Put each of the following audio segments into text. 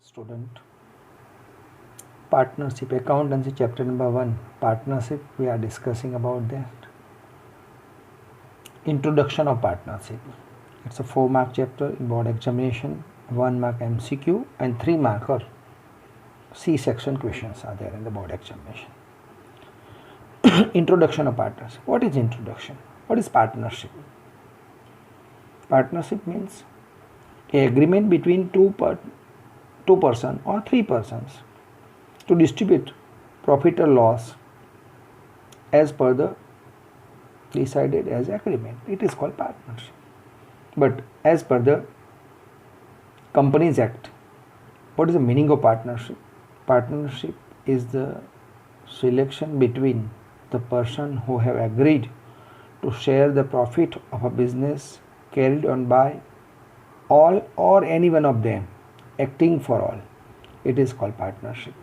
Student, partnership accountancy chapter number 1, partnership. We are discussing about that. Introduction of partnership. It's a 4-mark chapter in board examination. 1 mark MCQ and 3 marker C section questions are there in the board examination. Introduction of partnership. What is introduction? What is partnership? Partnership means a agreement between two persons or 3 persons to distribute profit or loss as per the decided as agreement. It is called partnership. But as per the Companies Act, what is the meaning of partnership? Partnership is the selection between the person who have agreed to share the profit of a business carried on by all or any one of them acting for all. It is called partnership.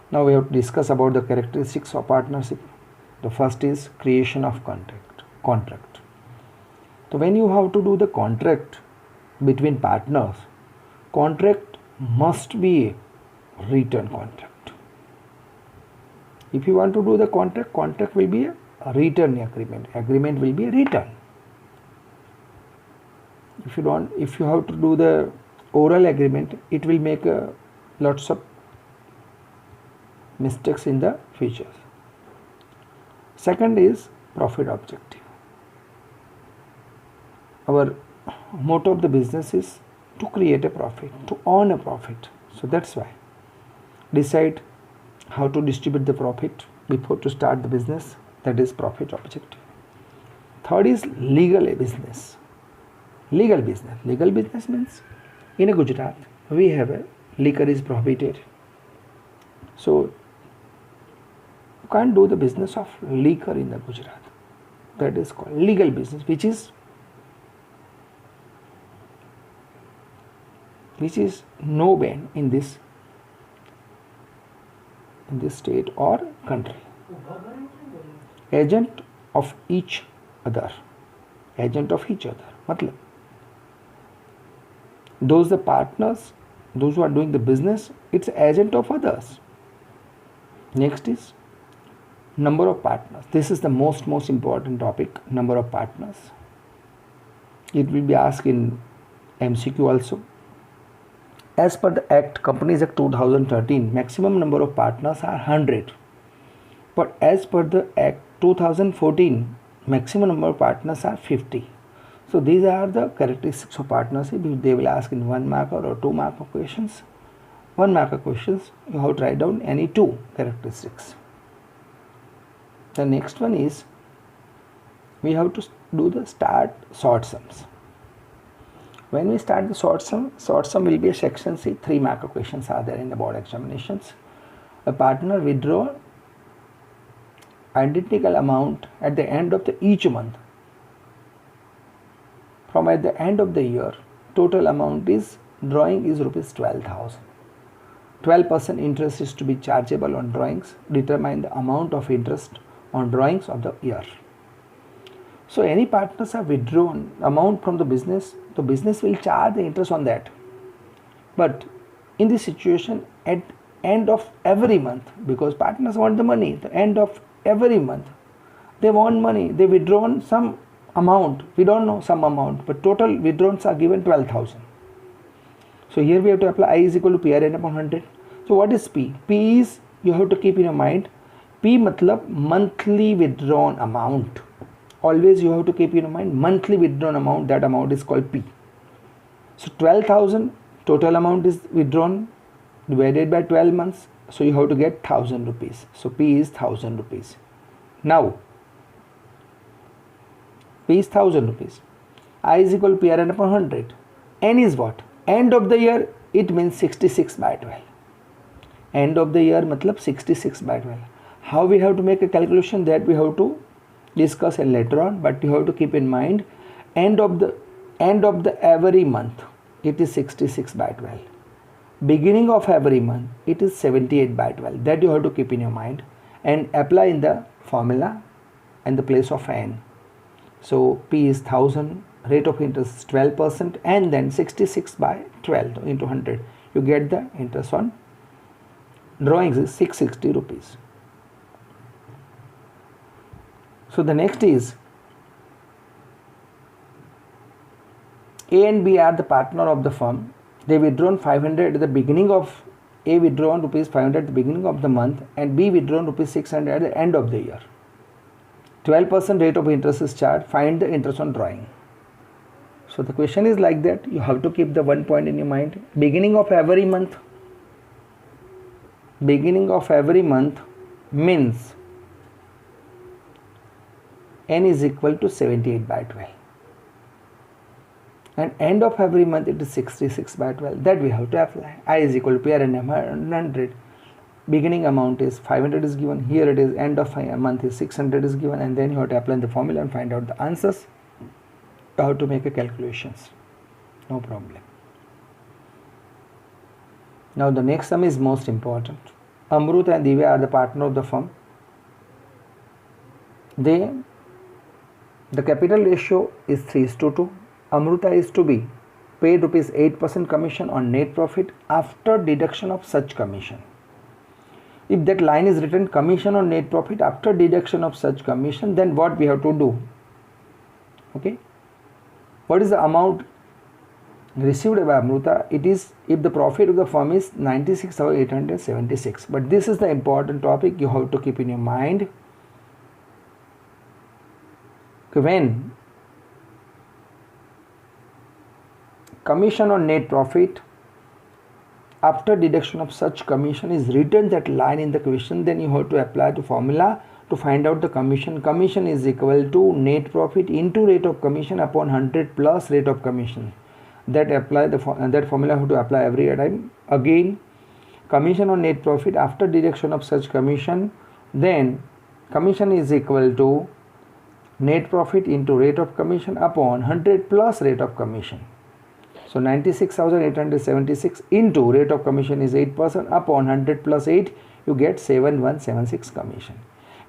Now we have to discuss about the characteristics of partnership. The first is creation of contract. So when you have to do the contract between partners, contract must be a written contract. If you want to do the contract will be a written agreement. Agreement will be written. If you have to do the oral agreement, it will make lots of mistakes in the future. Second is profit objective. Our motto of the business is to create a profit, to earn a profit. So that's why decide how to distribute the profit before to start the business. That is profit objective. Third is legal business. Legal business means in a Gujarat we have a liquor is prohibited. So you can't do the business of liquor in the Gujarat. That is called legal business, which is no ban in this state or country. Agent of each other. Matlab, those the partners, those who are doing the business, it's agent of others. Next is number of partners. This is the most important topic, number of partners. It will be asked in MCQ also. As per the Act, Companies Act 2013, maximum number of partners are 100. But as per the Act 2014, maximum number of partners are 50. So these are the characteristics of partnership. They will ask in 1 marker or 2 marker questions. 1 marker questions, you have to write down any 2 characteristics. The next one is we have to do the start short sums. When we start the short sum will be a section C. 3 marker questions are there in the board examinations. A partner withdraw identical amount at the end of each month. From at the end of the year, total amount is drawing is rupees 12,000. 12% interest is to be chargeable on drawings. Determine the amount of interest on drawings of the year. So any partners have withdrawn amount from the business will charge the interest on that. But in this situation, at end of every month, because partners want the money, the end of every month, they want money, they withdrawn some amount, we don't know some amount, but total withdrawals are given 12,000. So here we have to apply I is equal to PRN upon 100. So what is P? P is, you have to keep in your mind, P matlab monthly withdrawn amount. Always you have to keep in your mind monthly withdrawn amount, that amount is called P. So 12,000 total amount is withdrawn divided by 12 months. So you have to get 1,000 rupees. So P is 1,000 rupees. Now P is 1,000 rupees. I is equal to PRN upon 100. N is what? End of the year, it means 66 by 12. End of the year matlab 66 by 12. How we have to make a calculation, that we have to discuss later on, but you have to keep in mind end of the every month it is 66 by 12. Beginning of every month it is 78 by 12. That you have to keep in your mind and apply in the formula in the place of N. So P is 1,000, rate of interest is 12%, and then 66 by 12 into 100. you get the interest on drawings is 660 rupees. So the next is A and B are the partner of the firm. They withdrawn 500 at the beginning of A withdrawn rupees 500 at the beginning of the month and B withdrawn rupees 600 at the end of the year. 12% rate of interest is charged. Find the interest on drawing. So the question is like that. You have to keep the one point in your mind. Beginning of every month. Beginning of every month means n is equal to 78 by 12. And end of every month it is 66 by 12. That we have to apply. I is equal to P R and M 100. Beginning amount is 500 is given. Here it is end of a month is 600 is given, and then you have to apply the formula and find out the answers. How to make a calculations. No problem. Now the next sum is most important. Amrut and Divya are the partner of the firm. The capital ratio is 3:2. Amruta is to be paid rupees 8% commission on net profit after deduction of such commission. If that line is written commission on net profit after deduction of such commission, then what we have to do? Okay. What is the amount received by Amruta? It is if the profit of the firm is 96,876. But this is the important topic you have to keep in your mind. When commission on net profit after deduction of such commission is written that line in the question, then you have to apply the formula to find out the commission. Commission is equal to net profit into rate of commission upon 100 plus rate of commission. That formula you have to apply every time. Again, commission on net profit after deduction of such commission, then commission is equal to net profit into rate of commission upon 100 plus rate of commission. So 96,876 into rate of commission is 8% upon 100 plus 8, you get 7176 commission.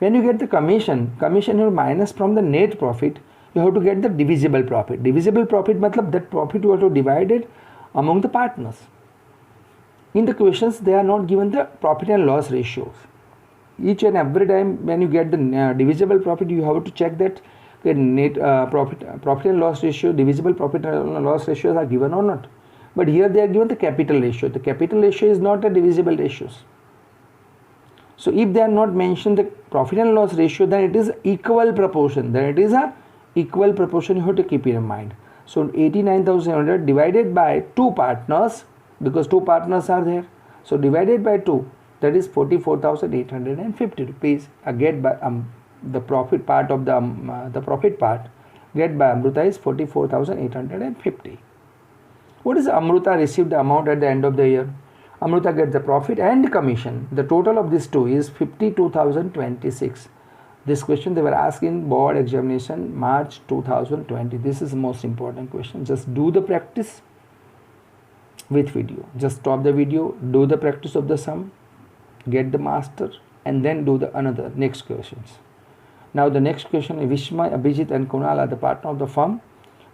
When you get the commission you minus from the net profit, you have to get the divisible profit. Divisible profit matlab that profit you have to divide it among the partners. In the questions they are not given the profit and loss ratios. Each and every time when you get the divisible profit, you have to check that net profit and loss ratio, divisible profit and loss ratios are given or not. But here they are given the capital ratio. The capital ratio is not a divisible ratios. So if they are not mentioned the profit and loss ratio, then it is equal proportion. Then it is a equal proportion you have to keep in mind. So 89,700 divided by 2 partners, because 2 partners are there. So divided by 2, that is 44,850 rupees. Get by the profit part of the profit part get by Amruta is 44,850. What is Amruta received the amount at the end of the year? Amruta gets the profit and commission. The total of these two is 52,026. This question they were asked in board examination March 2020. This is the most important question. Just do the practice with video. Just stop the video, do the practice of the sum, get the master, and then do the another next questions. Now the next question is Vishma, Abhijit and Kunal are the partner of the firm.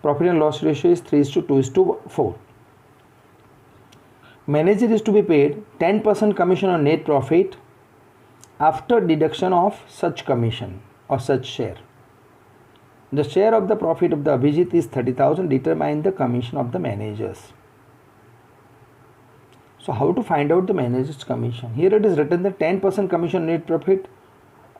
Profit and loss ratio is 3:2:4. Manager is to be paid 10% commission on net profit after deduction of such commission or such share. The share of the profit of the Abhijit is 30,000. Determine the commission of the managers. So how to find out the manager's commission? Here it is written that 10% commission net profit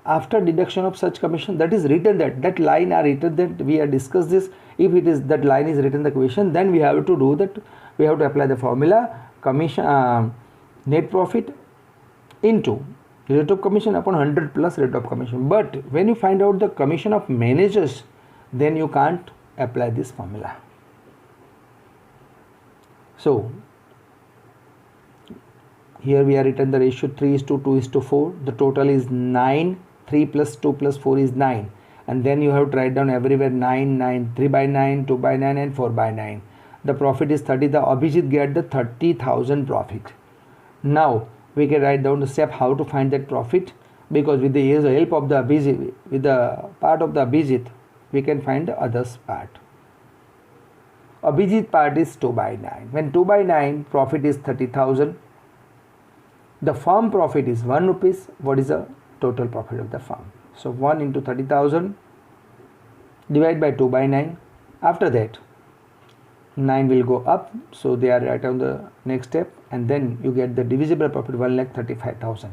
after deduction of such commission. That is written that line are written that we have discussed this. If it is that line is written in the question, then we have to do that. We have to apply the formula commission net profit into rate of commission upon 100 plus rate of commission. But when you find out the commission of managers, then you can't apply this formula. So here we are written the ratio 3:2:4. The total is 9. 3 plus 2 plus 4 is 9. And then you have to write down everywhere 9, 9, 3 by 9, 2 by 9 and 4 by 9. The profit is 30. The Abhijit get the 30,000 profit. Now we can write down the step how to find that profit, because with the help of the Abhijit, with the part of the Abhijit, we can find the others part. Abhijit part is 2 by 9. When 2 by 9, profit is 30,000. The firm profit is 1 rupees. What is the total profit of the firm? So 1 into 30,000 divided by 2 by 9. After that, 9 will go up. So they are right on the next step. And then you get the divisible profit 1,35,000.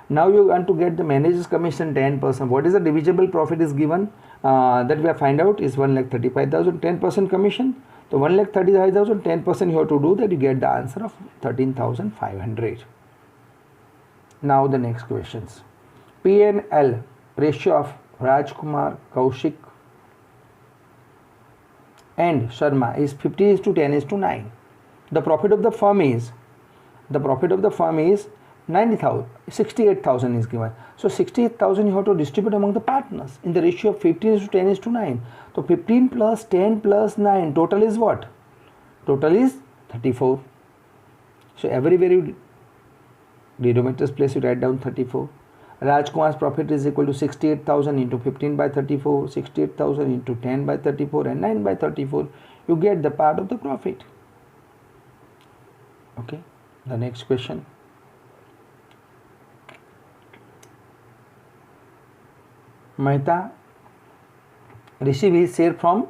Now you want to get the manager's commission 10%. What is the divisible profit is given? That we have find out is 1,35,000. 10% commission. So 1,35,000, 10% you have to do that, you get the answer of 13,500. Now the next questions. P&L ratio of Rajkumar, Kaushik and Sharma is 50:10:9. The profit of the firm is 90,000, 68,000 is given. So 68,000 you have to distribute among the partners in the ratio of 15:10:9. So 15 plus 10 plus 9, total is what? Total is 34. So everywhere you denominator's place you write down 34. Rajkumar's profit is equal to 68,000 into 15 by 34, 68,000 into 10 by 34 and 9 by 34. You get the part of the profit. Okay, the next question. Mehta received his share from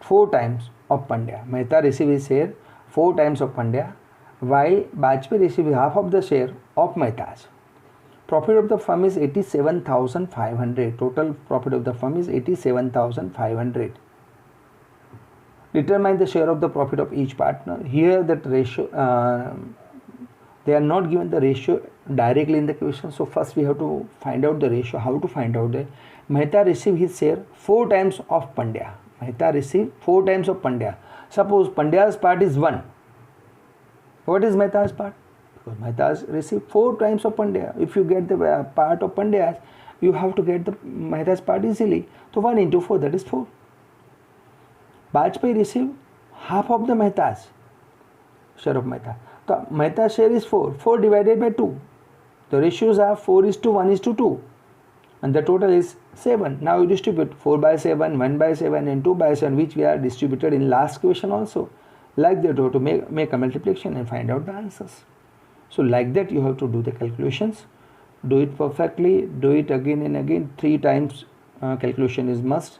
4 times of Pandya. Mehta received his share 4 times of Pandya, while Bajpayee received half of the share of Mehta's. Profit of the firm is 87,500. Total profit of the firm is 87,500. Determine the share of the profit of each partner. Here that ratio, they are not given the ratio directly in the question. So first we have to find out the ratio. How to find out that? Mehta received his share 4 times of Pandya. Mehta received 4 times of Pandya. Suppose Pandya's part is 1. What is Mehta's part? Because Mehta's received 4 times of Pandya. If you get the part of Pandya's, you have to get the Mehta's part easily. So 1 into 4, that is 4. Bajpayee received half of the Mehta's share of Mehta. So Mehta's share is 4. 4 divided by 2. The ratios are 4:1:2. And the total is 7. Now you distribute 4 by 7, 1 by 7 and 2 by 7, which we are distributed in last question also. Like that you have to make a multiplication and find out the answers. So like that you have to do the calculations. Do it perfectly. Do it again and again. 3 times calculation is must.